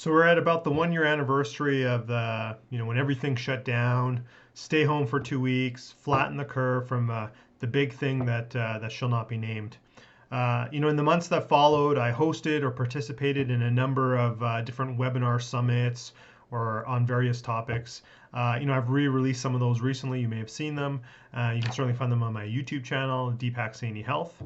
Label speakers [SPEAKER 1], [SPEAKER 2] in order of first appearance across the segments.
[SPEAKER 1] So we're at about the 1 year anniversary of when everything shut down, stay home for 2 weeks, flatten the curve from the big thing that shall not be named. In the months that followed, I hosted or participated in a number of different webinar summits or on various topics. I've re-released some of those recently. You may have seen them. You can certainly find them on my YouTube channel, Deepak Saini Health.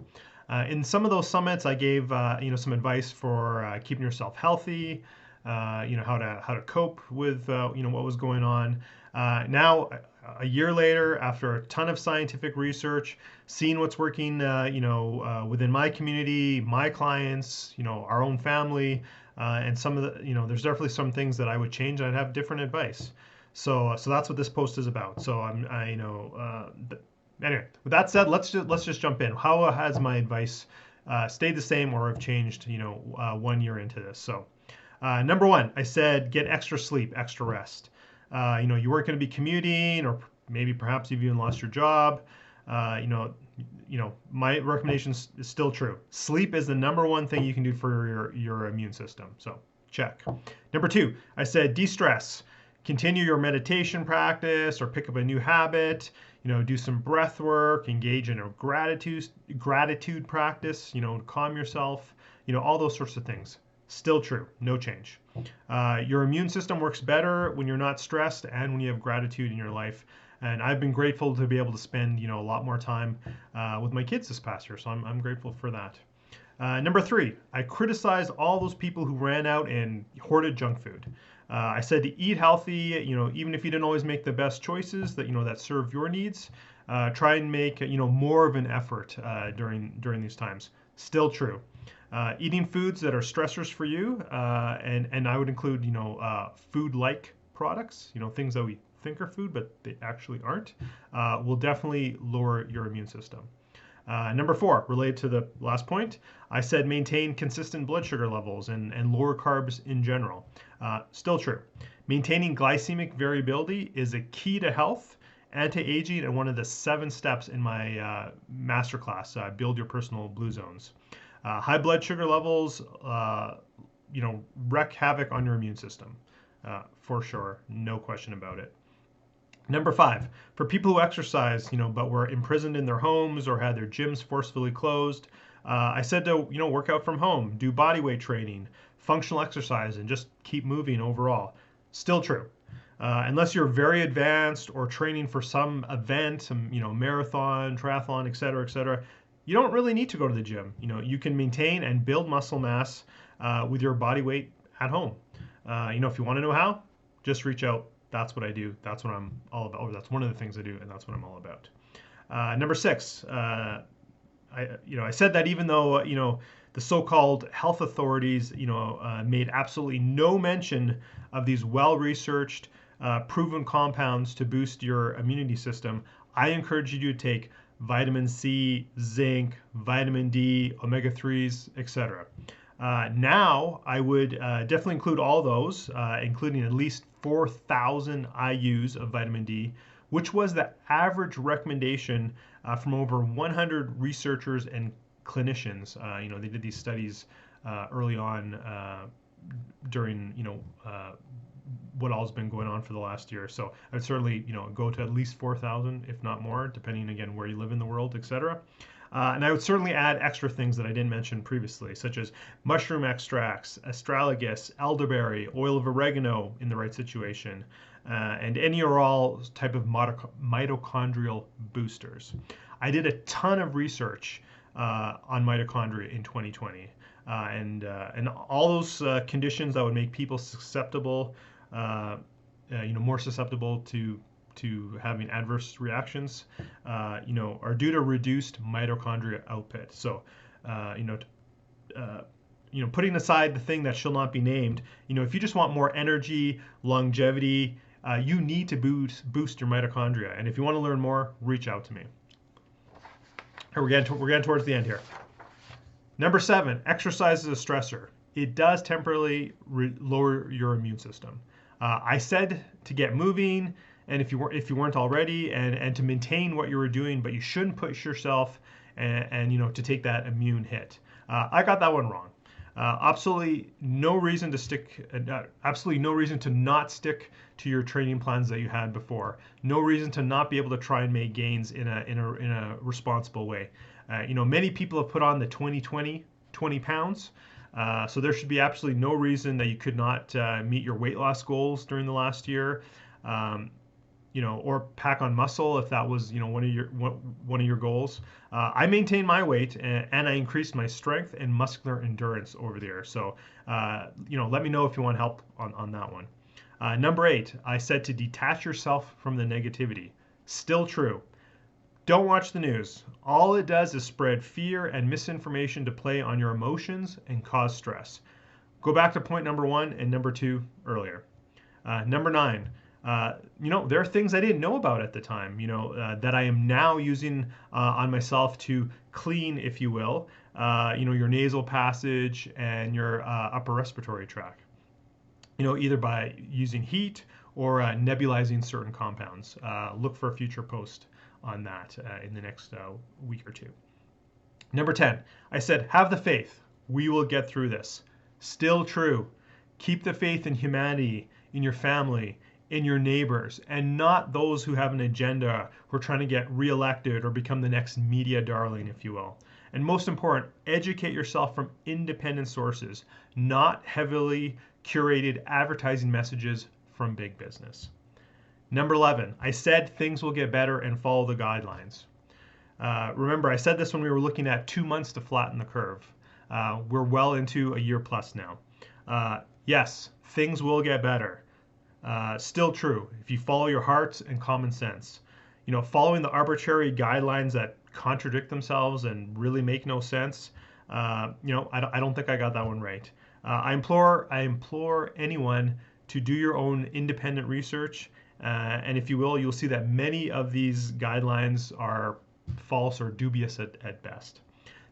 [SPEAKER 1] In some of those summits, I gave some advice for keeping yourself healthy, how to cope with what was going on. Now, a year later, after a ton of scientific research, seeing what's working, within my community, my clients, our own family, and some of the, there's definitely some things that I would change. I'd have different advice. So that's what this post is about. So anyway, with that said, let's just jump in. How has my advice stayed the same or have changed? 1 year into this. So. Number one, I said get extra sleep, extra rest. You weren't going to be commuting, or maybe perhaps you've even lost your job. My recommendation is still true. Sleep is the number one thing you can do for your immune system. So check. Number two, I said de-stress. Continue your meditation practice or pick up a new habit. Do some breath work, engage in a gratitude practice. Calm yourself. All those sorts of things. Still true, no change. Your immune system works better when you're not stressed and when you have gratitude in your life. And I've been grateful to be able to spend, a lot more time with my kids this past year. So I'm grateful for that. Number three, I criticized all those people who ran out and hoarded junk food. I said to eat healthy, even if you didn't always make the best choices that serve your needs, try and make, more of an effort during these times. Still true. Eating foods that are stressors for you, and I would include, food-like products, things that we think are food, but they actually aren't, will definitely lower your immune system. Number four, related to the last point, I said maintain consistent blood sugar levels and lower carbs in general. Still true. Maintaining glycemic variability is a key to health, anti-aging, and one of the 7 steps in my masterclass, Build Your Personal Blue Zones. High blood sugar levels, wreak havoc on your immune system, for sure, no question about it. Number five, for people who exercise, but were imprisoned in their homes or had their gyms forcefully closed, I said to, work out from home, do body weight training, functional exercise, and just keep moving overall. Still true. Unless you're very advanced or training for some event, some, marathon, triathlon, et cetera, you don't really need to go to the gym. You can maintain and build muscle mass with your body weight at home. If you want to know how, just reach out. That's what I do. That's what I'm all about. Or that's one of the things I do, and that's what I'm all about. Number six, I said that even though the so-called health authorities made absolutely no mention of these well-researched, proven compounds to boost your immunity system, I encourage you to take vitamin C, zinc, vitamin D, omega-3s, etc. Now, I would definitely include all those, including at least 4,000 IUs of vitamin D, which was the average recommendation from over 100 researchers and clinicians. They did these studies early on during, what all's been going on for the last year. So I'd certainly, go to at least 4,000, if not more, depending again where you live in the world, etc. And I would certainly add extra things that I didn't mention previously, such as mushroom extracts, astragalus, elderberry, oil of oregano in the right situation, and any or all type of mitochondrial boosters. I did a ton of research on mitochondria in 2020, and all those conditions that would make people susceptible, more susceptible to having adverse reactions, are due to reduced mitochondria output. So, putting aside the thing that shall not be named, if you just want more energy, longevity, you need to boost your mitochondria. And if you want to learn more, reach out to me. Here, we're getting towards the end here. Number 7, exercise is a stressor. It does temporarily lower your immune system. I said to get moving, and if you weren't already, and to maintain what you were doing, but you shouldn't push yourself and to take that immune hit. I got that one wrong. Absolutely no reason to stick, absolutely no reason to not stick to your training plans that you had before. No reason to not be able to try and make gains in a responsible way. Many people have put on the 20 pounds. So there should be absolutely no reason that you could not meet your weight loss goals during the last year. Um, or pack on muscle if that was, one of your goals. I maintained my weight and I increased my strength and muscular endurance over the year. So, let me know if you want help on that one. Number 8, I said to detach yourself from the negativity. Still true. Don't watch the news. All it does is spread fear and misinformation to play on your emotions and cause stress. Go back to point number 1 and number 2 earlier. Number 9, there are things I didn't know about at the time, that I am now using on myself to clean, if you will, your nasal passage and your upper respiratory tract, either by using heat or nebulizing certain compounds. Look for a future post on that in the next week or two. Number 10, I said, have the faith. We will get through this. Still true. Keep the faith in humanity, in your family, in your neighbors, and not those who have an agenda who are trying to get reelected or become the next media darling, if you will. And most important, educate yourself from independent sources, not heavily curated advertising messages from big business. Number 11, I said things will get better and follow the guidelines. Remember, I said this when we were looking at 2 months to flatten the curve. We're well into a year plus now. Yes, things will get better. Still true if you follow your heart and common sense. Following the arbitrary guidelines that contradict themselves and really make no sense. I don't think I got that one right. I implore anyone to do your own independent research, and if you will, you'll see that many of these guidelines are false or dubious at best.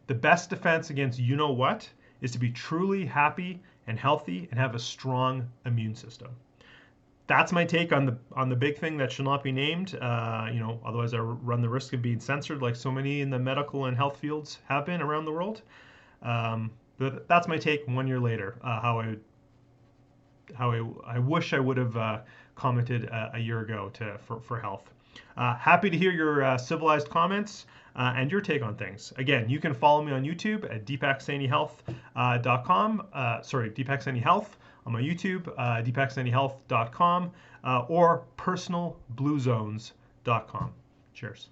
[SPEAKER 1] The best defense against you-know-what is to be truly happy and healthy and have a strong immune system. That's my take on the big thing that should not be named. Otherwise I run the risk of being censored, like so many in the medical and health fields have been around the world. But that's my take 1 year later. How I wish I would have commented a year ago for health. Happy to hear your civilized comments and your take on things. Again, you can follow me on YouTube at deepaksainyhealth.com. Deepak Saini Health on my YouTube, deepaksainyhealth.com, or personalbluezones.com. Cheers.